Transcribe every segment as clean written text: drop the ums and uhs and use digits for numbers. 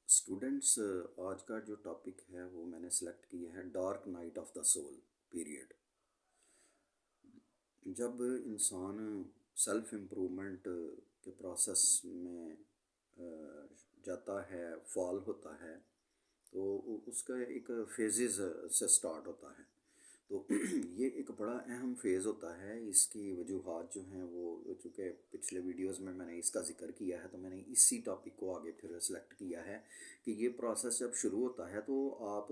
Students, आज का जो टॉपिक है वो मैंने सेलेक्ट किया है dark night of the soul period. जब इंसान सेल्फ इम्प्रूवमेंट के प्रोसेस में जाता है, फॉल होता है, तो उसका एक फेजेस से स्टार्ट होता है। तो ये एक बड़ा अहम फेज़ होता है। इसकी वजूहात जो हैं वो, चूँकि पिछले वीडियोस में मैंने इसका ज़िक्र किया है, तो मैंने इसी टॉपिक को आगे फिर सेलेक्ट किया है कि ये प्रोसेस जब शुरू होता है तो आप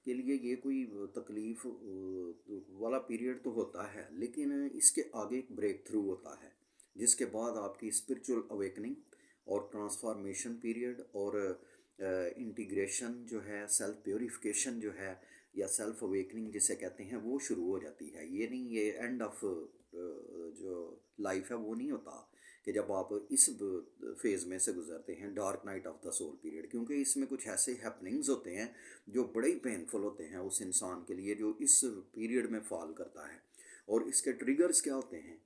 के लिए ये कोई तकलीफ़ वाला पीरियड तो होता है, लेकिन इसके आगे एक ब्रेक थ्रू होता है, जिसके बाद आपकी स्पिरिचुअल अवेकनिंग और ट्रांसफॉर्मेशन पीरियड और इंटीग्रेशन जो है, सेल्फ प्योरीफिकेशन जो है या सेल्फ अवेकनिंग जिसे कहते हैं, वो शुरू हो जाती है। ये नहीं, ये एंड ऑफ जो लाइफ है वो नहीं होता कि जब आप इस फेज़ में से गुजरते हैं, dark night of the soul period, क्योंकि इसमें कुछ ऐसे हैपनिंग्स होते हैं जो बड़े ही पेनफुल होते हैं उस इंसान के लिए जो इस पीरियड में फॉल करता है। और इसके ट्रिगर्स क्या होते हैं,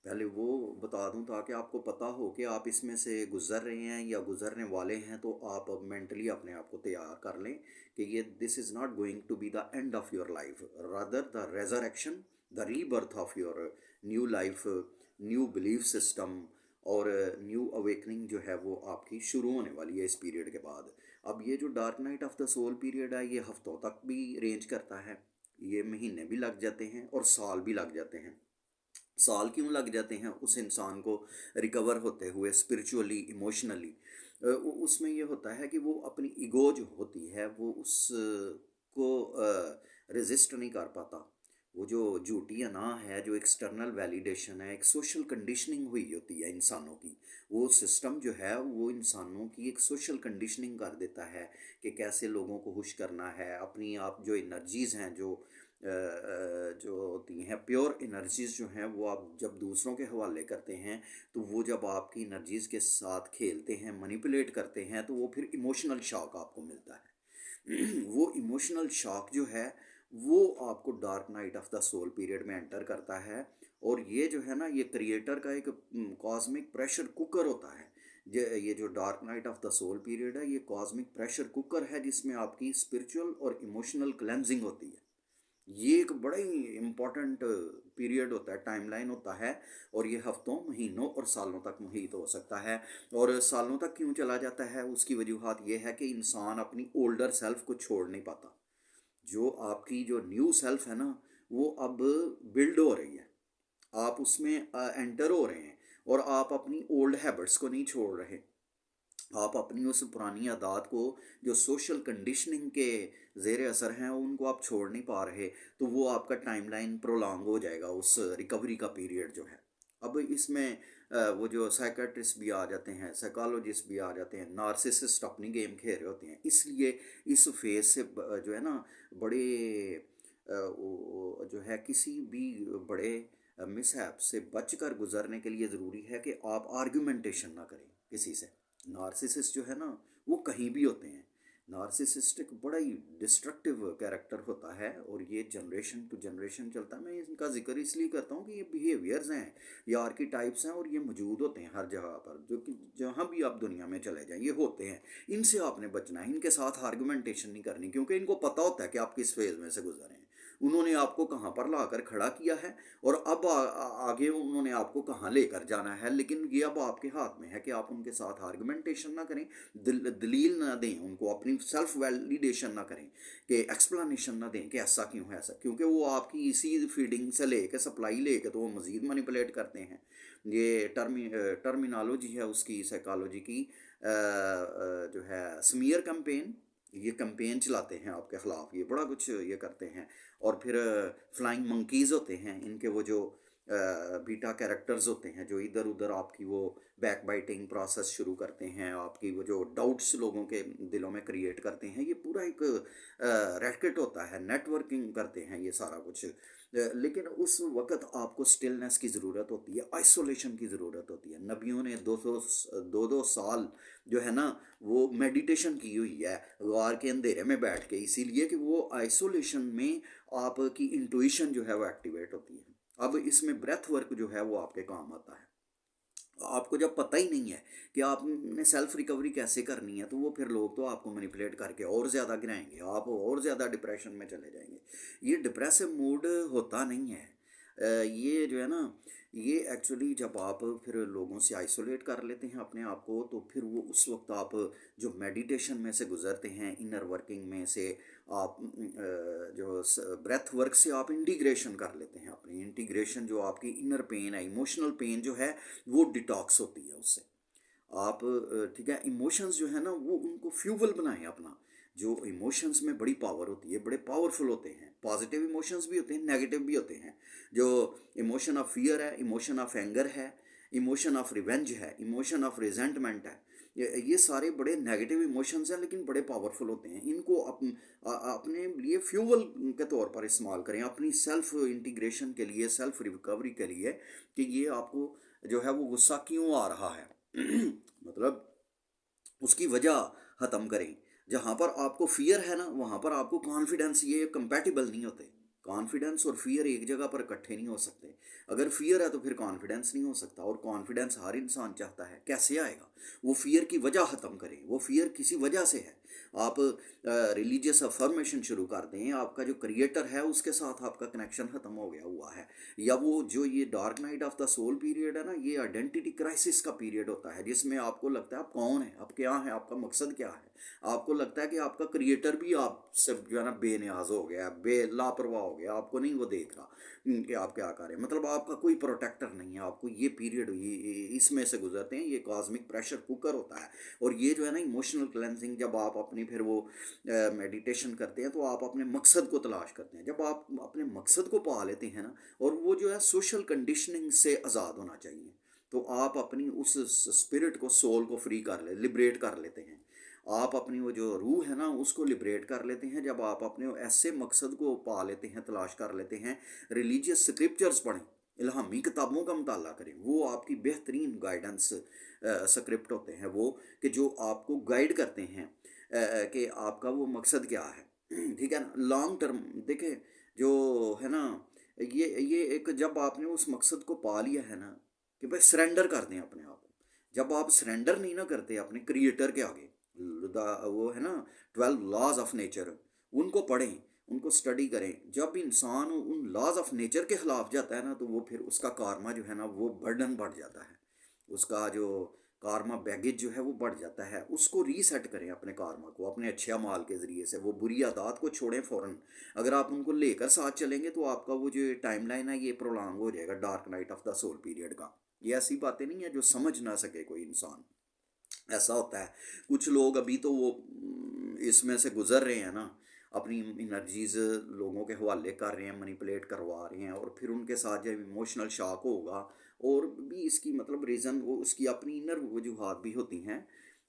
पहले वो बता दूं ताकि आपको पता हो कि आप इसमें से गुज़र रहे हैं या गुज़रने वाले हैं, तो आप मेंटली अपने आप को तैयार कर लें कि ये this is not going to be the end of your life, rather the resurrection, the rebirth of your new life, new belief system और न्यू अवेकनिंग जो है वो आपकी शुरू होने वाली है इस पीरियड के बाद। अब ये जो dark night of the soul period है, ये हफ्तों तक भी रेंज करता है, ये महीने भी लग जाते हैं और साल भी लग जाते हैं। साल क्यों लग जाते हैं उस इंसान को रिकवर होते हुए स्पिरिचुअली, इमोशनली? उसमें ये होता है कि वो अपनी ईगो जो होती है वो उस को रेजिस्ट नहीं कर पाता। वो जो झूठी अना है, जो एक्सटर्नल वैलिडेशन है, एक सोशल कंडीशनिंग हुई होती है इंसानों की, वो सिस्टम जो है वो इंसानों की एक सोशल कंडीशनिंग कर देता है कि कैसे लोगों को खुश करना है। अपनी आप जो एनर्जीज़ हैं, जो होती हैं प्योर एनर्जीज़ जो हैं, वो आप जब दूसरों के हवाले करते हैं, तो वो जब आपकी एनर्जीज़ के साथ खेलते हैं, मैनिपुलेट करते हैं, तो वो फिर इमोशनल शॉक आपको मिलता है। वो इमोशनल शॉक जो है वो आपको dark night of the soul period में एंटर करता है। और ये जो है ना, ये क्रिएटर का एक कॉस्मिक प्रेशर कुकर होता है। ये जो dark night of the soul period है, ये कॉस्मिक प्रेशर कुकर है जिसमें आपकी स्पिरिचुअल और इमोशनल क्लेंजिंग होती है। ये एक बड़ा ही इम्पोर्टेंट पीरियड होता है, टाइमलाइन होता है, और ये हफ्तों, महीनों और सालों तक मुहित हो सकता है। और सालों तक क्यों चला जाता है, उसकी वजूहत ये है कि इंसान अपनी ओल्डर सेल्फ को छोड़ नहीं पाता। जो आपकी जो न्यू सेल्फ है ना, वो अब बिल्ड हो रही है, आप उसमें एंटर हो रहे हैं, और आप अपनी ओल्ड हैबिट्स को नहीं छोड़ रहे। आप अपनी उस पुरानी आदत को, जो सोशल कंडीशनिंग के ज़ेर असर हैं, उनको आप छोड़ नहीं पा रहे, तो वो आपका टाइमलाइन प्रोलॉन्ग हो जाएगा उस रिकवरी का पीरियड जो है। अब इसमें वो जो साइकेट्रिस्ट भी आ जाते हैं, साइकोलॉजिस्ट भी आ जाते हैं, नार्सिसिस्ट अपनी गेम खेल रहे होते हैं, इसलिए इस फेज से जो है ना, बड़े जो है किसी भी बड़े मिसहैप से बचकर गुजरने के लिए ज़रूरी है कि आप आर्गुमेंटेशन ना करें किसी से। नार्सिसिस्ट जो है ना, वो कहीं भी होते हैं। नार्सिसिस्ट एक बड़ा ही डिस्ट्रक्टिव कैरेक्टर होता है, और ये जनरेशन टू जनरेशन चलता है। मैं इनका जिक्र इसलिए करता हूँ कि ये बिहेवियर्स हैं, ये आर्कीटाइप्स हैं, और ये मौजूद होते हैं हर जगह पर, जो कि जहाँ भी आप दुनिया में चले जाएं ये होते हैं। इनसे आपने बचना है, इनके साथ आर्गुमेंटेशन नहीं करनी, क्योंकि इनको पता होता है कि आप किस फेज़ में से गुजरे हैं। उन्होंने आपको कहाँ पर लाकर खड़ा किया है, और अब आगे उन्होंने आपको कहाँ लेकर जाना है, लेकिन ये अब आपके हाथ में है कि आप उनके साथ आर्गुमेंटेशन ना करें, दलील ना दें उनको, अपनी सेल्फ वैलिडेशन ना करें, कि एक्सप्लेनेशन ना दें कि ऐसा क्यों है, ऐसा, क्योंकि वो आपकी इसी फीडिंग से लेके, सप्लाई लेके, तो वो मज़ीद मैनिपुलेट करते हैं। ये टर्मिनोलॉजी है उसकी, साइकोलॉजी की, जो है स्मीयर कैंपेन, ये कैंपेन चलाते हैं आपके ख़िलाफ़, ये बड़ा कुछ ये करते हैं। और फिर फ्लाइंग मंकीज़ होते हैं इनके, वो जो बीटा कैरेक्टर्स होते हैं, जो इधर उधर आपकी वो बैक बाइटिंग प्रोसेस शुरू करते हैं, आपकी वो जो डाउट्स लोगों के दिलों में क्रिएट करते हैं, ये पूरा एक रैकेट होता है, नेटवर्किंग करते हैं ये सारा कुछ। लेकिन उस वक़्त आपको स्टिलनेस की ज़रूरत होती है, आइसोलेशन की ज़रूरत होती है। नबियों ने 200 साल जो है ना, वो मेडिटेशन की हुई है गार के अंधेरे में बैठ के, इसीलिए कि वो आइसोलेशन में आपकी इंट्यूशन जो है वो एक्टिवेट होती है। अब इसमें ब्रेथ वर्क जो है वो आपके काम आता है। आपको जब पता ही नहीं है कि आपने सेल्फ रिकवरी कैसे करनी है, तो वो फिर लोग तो आपको मैनिपुलेट करके और ज़्यादा गिराएंगे, आप और ज़्यादा डिप्रेशन में चले जाएंगे। ये डिप्रेसिव मूड होता नहीं है। ये जो है ना, ये एक्चुअली जब आप फिर लोगों से आइसोलेट कर लेते हैं अपने आप को, तो फिर वो उस वक्त आप जो मेडिटेशन में से गुजरते हैं, इनर वर्किंग में से आप जो ब्रेथ वर्क से आप इंटीग्रेशन कर लेते हैं अपनी इंटीग्रेशन, जो आपकी इनर पेन है, इमोशनल पेन जो है, वो डिटॉक्स होती है उससे। आप ठीक है, इमोशंस जो है ना, वो उनको फ्यूवल बनाएं अपना। जो इमोशंस में बड़ी पावर होती है, बड़े पावरफुल होते हैं, पॉजिटिव इमोशंस भी होते हैं, नेगेटिव भी होते हैं। जो इमोशन ऑफ फियर है, इमोशन ऑफ एंगर है, इमोशन ऑफ रिवेंज है, इमोशन ऑफ रिजेंटमेंट है, ये सारे बड़े नेगेटिव इमोशंस हैं, लेकिन बड़े पावरफुल होते हैं। इनको अपने लिए फ्यूवल के तौर पर इस्तेमाल करें, अपनी सेल्फ इंटीग्रेशन के लिए, सेल्फ रिकवरी के लिए, कि ये आपको जो है वो गुस्सा क्यों आ रहा है मतलब उसकी वजह ख़त्म करें। जहाँ पर आपको फियर है ना, वहाँ पर आपको कॉन्फिडेंस, ये कंपैटिबल नहीं होते। कॉन्फिडेंस और फियर एक जगह पर इकट्ठे नहीं हो सकते। अगर फियर है तो फिर कॉन्फिडेंस नहीं हो सकता, और कॉन्फिडेंस हर इंसान चाहता है। कैसे आएगा? वो फियर की वजह ख़त्म करें, वो फियर किसी वजह से है। आप रिलीजियस अफर्मेशन शुरू कर दें, आपका जो क्रिएटर है उसके साथ आपका कनेक्शन ख़त्म हो गया हुआ है। या वो जो ये dark night of the soul period है ना, ये आइडेंटिटी क्राइसिस का पीरियड होता है, जिसमें आपको लगता है आप कौन है, आप क्या है, आपका मकसद क्या है। आपको लगता है कि आपका क्रिएटर भी आपसे जो है ना बेनियाज हो गया, बे लापरवाह हो गया, आपको नहीं वो देख रहा कि आप क्या कर रहे हैं। मतलब आपका कोई प्रोटेक्टर नहीं है। आपको ये पीरियड इसमें से गुजरते हैं, ये कॉस्मिक प्रेशर कुकर होता है। और ये जो है ना इमोशनल क्लेंजिंग, जब आप अपनी फिर वो मेडिटेशन करते हैं, तो आप अपने मकसद को तलाश करते हैं। जब आप अपने मकसद को पा लेते हैं ना, और वो जो है सोशल कंडीशनिंग से आज़ाद होना चाहिए, तो आप अपनी उस स्पिरिट को, सोल को फ्री कर ले, लिबरेट कर लेते हैं। आप अपनी वो जो रूह है ना, उसको लिबरेट कर लेते हैं। जब आप अपने ऐसे मकसद को पा लेते हैं, तलाश कर लेते हैं, रिलीजियस स्क्रिप्चर्स पढ़ें, इल्हामी किताबों का मुताला करें, वो आपकी बेहतरीन गाइडेंस स्क्रिप्ट होते हैं वो, कि जो आपको गाइड करते हैं कि आपका वो मकसद क्या है ठीक है ना, लॉन्ग टर्म। देखें, जो है ना, ये एक, जब आपने उस मकसद को पा लिया है ना, कि भाई सरेंडर कर दें अपने आप को। जब आप सरेंडर नहीं ना करते अपने क्रिएटर के आगे, वो है ना 12 लॉज ऑफ नेचर, उनको पढ़ें, उनको स्टडी करें। जब इंसान उन लॉज ऑफ नेचर के खिलाफ जाता है ना, तो वो फिर उसका कार्मा जो है ना, वो बर्डन बढ़ जाता है। उसका जो कार्मा बैगेज जो है वो बढ़ जाता है। उसको रीसेट करें अपने कार्मा को, अपने अच्छे अमाल के ज़रिए से। वो बुरी आदत को छोड़ें फ़ौरन। अगर आप उनको लेकर साथ चलेंगे, तो आपका वो जो टाइम लाइन है, ये प्रोलॉन्ग हो जाएगा dark night of the soul period का। ये ऐसी बातें नहीं है जो समझ ना सके कोई इंसान। ऐसा होता है, कुछ लोग अभी तो वो इसमें से गुजर रहे हैं ना, अपनी इनर्जीज लोगों के हवाले कर रहे हैं, मैनिपुलेट करवा रहे हैं, और फिर उनके साथ जब इमोशनल शॉक होगा, और भी इसकी मतलब रीज़न, वो उसकी अपनी इनर वजूहात भी होती हैं।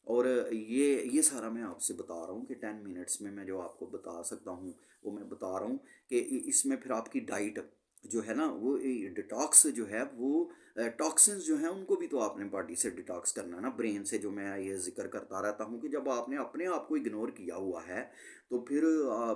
और ये सारा मैं आपसे बता रहा हूँ कि 10 मिनट्स में मैं जो आपको बता सकता हूँ, वो मैं बता रहा हूँ कि इसमें फिर आपकी डाइट जो है ना, वो डिटॉक्स जो है, वो टॉक्सिन्स जो हैं उनको भी तो आपने बॉडी से डिटॉक्स करना है ना, ब्रेन से। जो मैं ये जिक्र करता रहता हूँ कि जब आपने अपने आप को इग्नोर किया हुआ है, तो फिर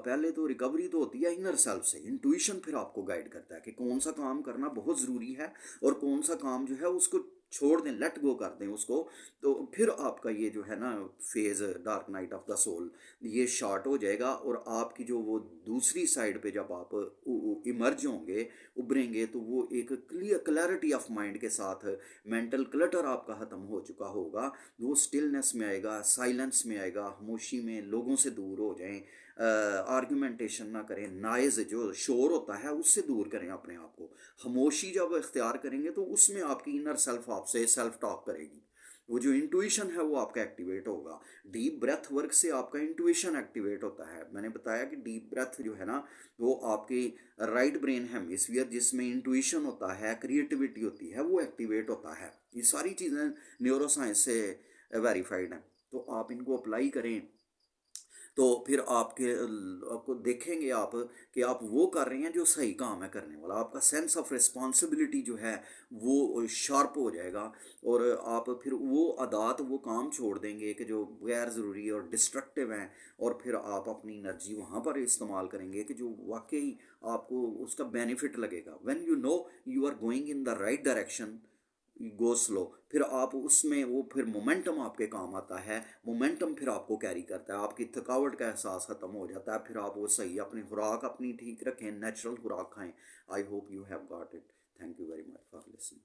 पहले तो रिकवरी तो होती है इनर सेल्फ से। इंट्यूशन फिर आपको गाइड करता है कि कौन सा काम करना बहुत ज़रूरी है, और कौन सा काम जो है उसको छोड़ दें, लेट गो कर दें उसको। तो फिर आपका ये जो है ना phase, dark night of the soul, ये शॉर्ट हो जाएगा। और आपकी जो वो दूसरी साइड पे जब आप इमर्ज होंगे, उभरेंगे, तो वो एक क्लियर क्लैरिटी ऑफ माइंड के साथ, मेंटल क्लटर आपका ख़त्म हो चुका होगा। वो स्टिलनेस में आएगा, साइलेंस में आएगा, खामोशी में, लोगों से दूर हो जाएं, आर्गुमेंटेशन ना करें, नॉइज़ जो शोर होता है उससे दूर करें अपने आप को। खामोशी जब इख्तियार करेंगे, तो उसमें आपकी इनर सेल्फ आपसे सेल्फ टॉक करेगी। वो जो इंट्यूशन है वो आपका एक्टिवेट होगा। डीप ब्रेथ वर्क से आपका इंट्यूशन एक्टिवेट होता है। मैंने बताया कि डीप ब्रेथ जो है ना, वो आपकी राइट ब्रेन हेमिस्फीयर, जिसमें इंट्यूशन होता है, क्रिएटिविटी होती है, वो एक्टिवेट होता है। ये सारी चीज़ें न्यूरो साइंस से वेरीफाइड हैं। तो आप इनको अप्लाई करें, तो फिर आपको देखेंगे आप कि आप वो कर रहे हैं जो सही काम है करने वाला। आपका सेंस ऑफ रिस्पॉन्सिबिलिटी जो है वो शार्प हो जाएगा, और आप फिर वो आदात, वो काम छोड़ देंगे कि जो गैर ज़रूरी और डिस्ट्रक्टिव हैं, और फिर आप अपनी एनर्जी वहाँ पर इस्तेमाल करेंगे कि जो वाकई आपको उसका बेनिफिट लगेगा। When you know you are going in the right direction, go slow, फिर आप उसमें वो फिर मोमेंटम आपके काम आता है, मोमेंटम फिर आपको कैरी करता है, आपकी थकावट का एहसास ख़त्म हो जाता है, फिर आप वो सही अपनी खुराक अपनी ठीक रखें, नेचुरल खुराक खाएं। I hope you have got it. Thank you very much for listening.